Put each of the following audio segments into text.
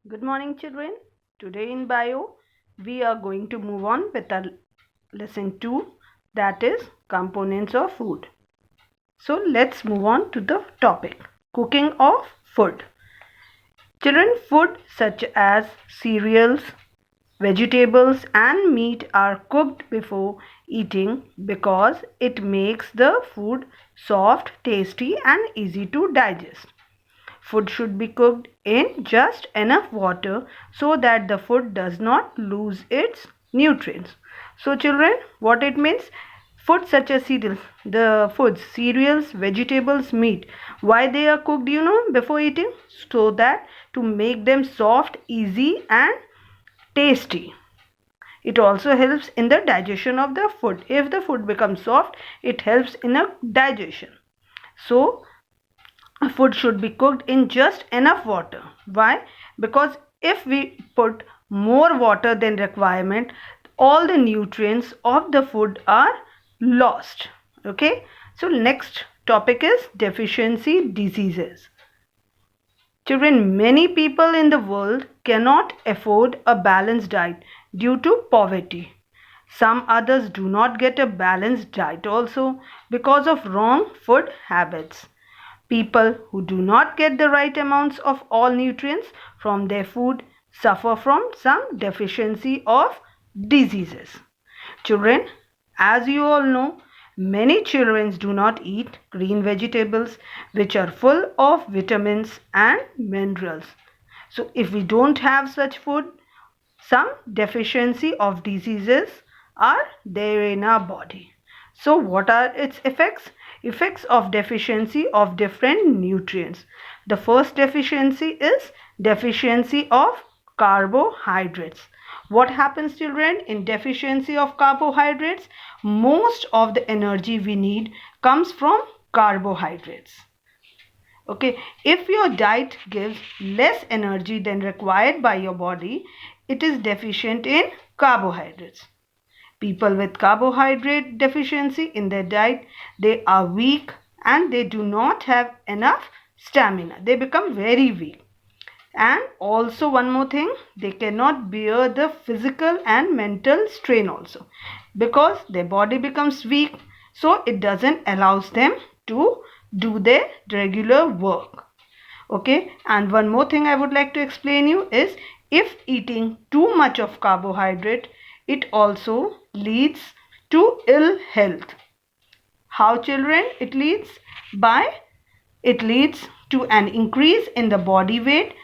Good morning, children. Today in bio, we are going to move on with our lesson 2, that is components of food. So let's move on to the topic, cooking of food. Children, food such as cereals, vegetables and meat are cooked before eating because it makes the food soft, tasty and easy to digest. Food should be cooked in just enough water so that the food does not lose its nutrients. So children, what it means? Food such as cereals, vegetables, meat. Why they are cooked, before eating? So that to make them soft, easy and tasty. It also helps in the digestion of the food. If the food becomes soft, it helps in a digestion. So food should be cooked in just enough water. Why? Because if we put more water than requirement, all the nutrients of the food are lost. Okay, so next topic is deficiency diseases. Children, many people in the world cannot afford a balanced diet due to poverty. Some others do not get a balanced diet also because of wrong food habits. People who do not get the right amounts of all nutrients from their food suffer from some deficiency of diseases. Children, as you all know, many children do not eat green vegetables which are full of vitamins and minerals. So if we don't have such food, some deficiency of diseases are there in our body. So what are its effects? Effects of deficiency of different nutrients. The first deficiency is deficiency of carbohydrates. What happens, children, in deficiency of carbohydrates? Most of the energy we need comes from carbohydrates. Okay, if your diet gives less energy than required by your body, it is deficient in carbohydrates. People with carbohydrate deficiency in their diet, they are weak and they do not have enough stamina. They become very weak. And also one more thing, they cannot bear the physical and mental strain also because their body becomes weak, so it doesn't allows them to do their regular work. Okay, and one more thing I would like to explain you is if eating too much of carbohydrate, it also leads to ill health. How, children? It leads to an increase in the body weight,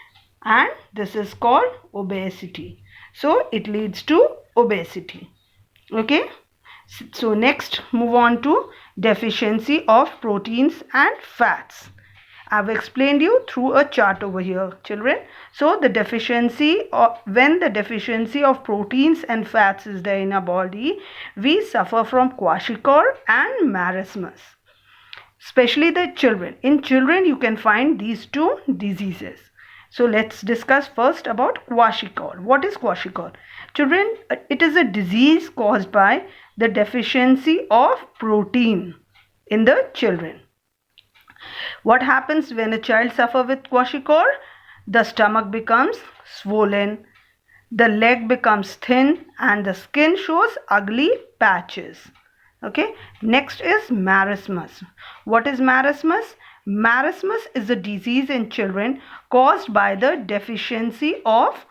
and this is called obesity. So it leads to obesity. Okay, so next move on to deficiency of proteins and fats. I've explained you through a chart over here, children. So the deficiency of, when the deficiency of proteins and fats is there in our body, we suffer from kwashiorkor and marasmus. Especially the children. In children, you can find these two diseases. So let's discuss first about kwashiorkor. What is kwashiorkor? Children, it is a disease caused by the deficiency of protein in the children. What happens when a child suffers with kwashiorkor? The stomach becomes swollen, the leg becomes thin and the skin shows ugly patches. Okay, next is marasmus. What is marasmus? Marasmus is a disease in children caused by the deficiency of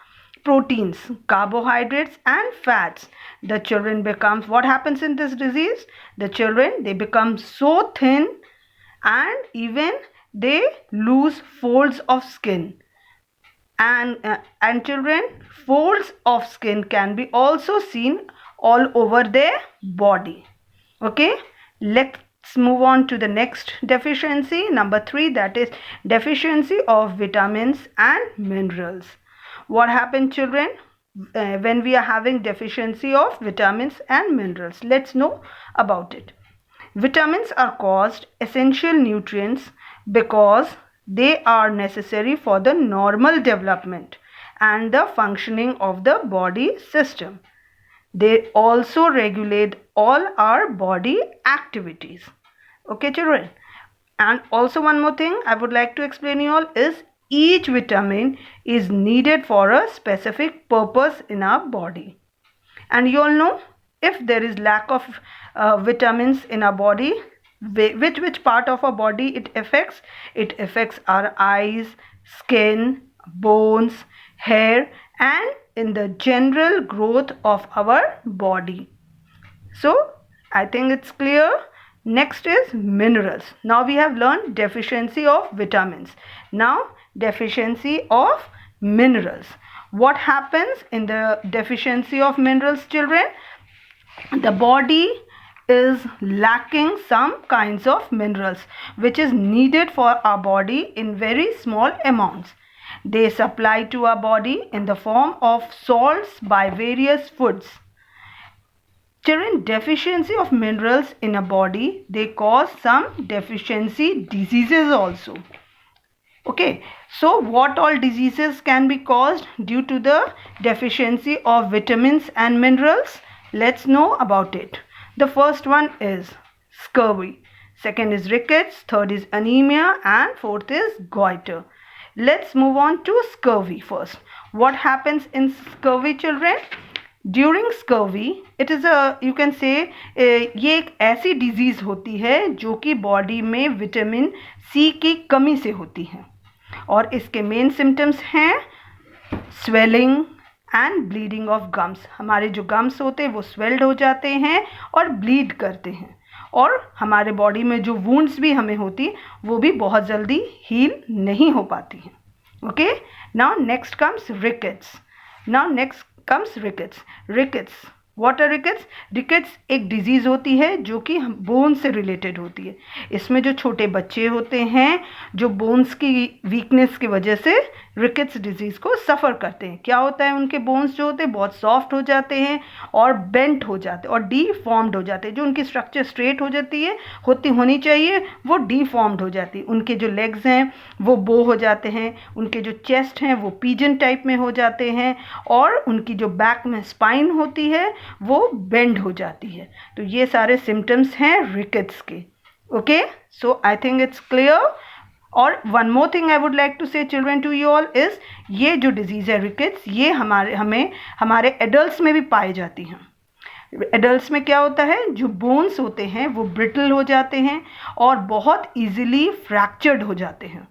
proteins, carbohydrates and fats. The children becomes, what happens in this disease? The children, they become so thin and even they lose folds of skin. And children, folds of skin can be also seen all over their body. Okay, let's move on to the next deficiency, number 3, that is deficiency of vitamins and minerals. What happens, children, when we are having deficiency of vitamins and minerals? Let's know about it. Vitamins are called essential nutrients because they are necessary for the normal development and the functioning of the body system. They also regulate all our body activities. Okay, children. And also one more thing I would like to explain you all is each vitamin is needed for a specific purpose in our body. And you all know, if there is lack of vitamins in our body, which part of our body it affects? It affects our eyes, skin, bones, hair, and in the general growth of our body. So I think it's clear. Next is minerals. Now we have learned deficiency of vitamins. Now deficiency of minerals. What happens in the deficiency of minerals, children? The body is lacking some kinds of minerals which is needed for our body in very small amounts. They supply to our body in the form of salts by various foods. Children, deficiency of minerals in a body, they cause some deficiency diseases also. Okay, so what all diseases can be caused due to the deficiency of vitamins and minerals? Let's know about it. The first one is scurvy, second is rickets, third is anemia, and fourth is goiter. Let's move on to scurvy first. What happens in scurvy, children? During scurvy, it is a, you can say, ये एक ऐसी disease होती है जो कि body में vitamin C की कमी से होती है, और इसके मेन सिम्टम्स हैं swelling and bleeding of gums. हमारे जो गम्स होते हैं वो स्वेल्ड हो जाते हैं और ब्लीड करते हैं, और हमारे बॉडी में जो वुंड्स भी हमें होती वो भी बहुत जल्दी हील नहीं हो पाती हैं. Okay, now next comes rickets. Now next comes rickets. Rickets, what are rickets? Rickets एक डिजीज़ होती है जो कि बोन से रिलेटेड होती है. इसमें जो छोटे बच्चे होते हैं जो बोन्स की वीकनेस की वजह से रिकेट्स डिजीज़ को सफ़र करते हैं. क्या होता है, उनके बोन्स जो होते हैं बहुत सॉफ्ट हो जाते हैं और बेंट हो जाते हैं और डीफॉर्म्ड हो जाते हैं. जो उनकी स्ट्रक्चर स्ट्रेट हो जाती है, होनी चाहिए, वो डीफॉर्म्ड हो जाती है. उनके जो लेग्स हैं वो बो हो जाते हैं, उनके जो चेस्ट हैं वो पिजन टाइप में हो जाते हैं, और उनकी जो बैक में स्पाइन होती है वो बेंड हो जाती है. तो ये सारे सिम्टम्स हैं रिकेट्स के. Okay, so I think it's clear. और one more thing I would like to say children to you all is, ये जो डिजीज़ है रिकेट्स, ये हमारे एडल्ट्स में भी पाई जाती हैं. एडल्ट्स में क्या होता है, जो बोन्स होते हैं वो ब्रिटल हो जाते हैं और बहुत इजीली फ्रैक्चर्ड हो जाते हैं.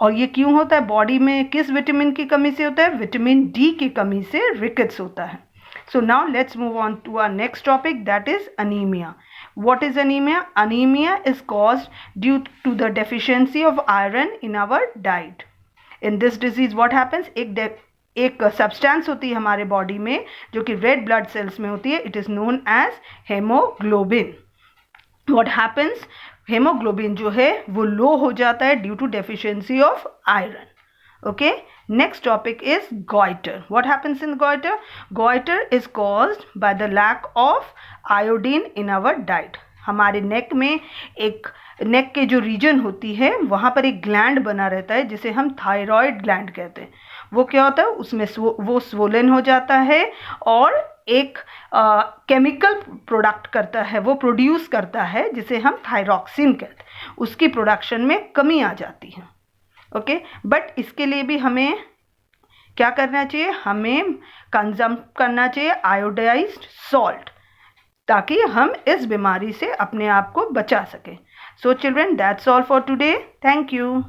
और ये क्यों होता है? बॉडी में किस विटामिन की कमी से होता है? विटामिन डी की कमी से रिकेट्स होता है. So now let's move on to our next topic, that is anemia. What is anemia? Anemia is caused due to the deficiency of iron in our diet. In this disease what happens? एक substance होती है हमारे body में जो कि red blood cells में होती है. It is known as haemoglobin. What happens? Haemoglobin जो है वो लो हो जाता है due to deficiency of iron. Okay, next topic is goiter. What happens in goiter? Goiter is caused by the lack of iodine in our diet. हमारे नेक में नेक के जो रीजन होती है वहाँ पर एक ग्लैंड बना रहता है जिसे हम थायराइड ग्लैंड कहते हैं. वो क्या होता है, उसमें वो स्वोलन हो जाता है और एक केमिकल प्रोडक्ट करता है, वो प्रोड्यूस करता है जिसे हम थायरॉक्सिन कहते हैं. उसकी प्रोडक्शन में कमी आ जाती है. ओके, बट इसके लिए भी हमें क्या करना चाहिए? हमें कंज्यूम करना चाहिए आयोडाइज्ड सॉल्ट, ताकि हम इस बीमारी से अपने आप को बचा सकें. So children, that's all for today. Thank you.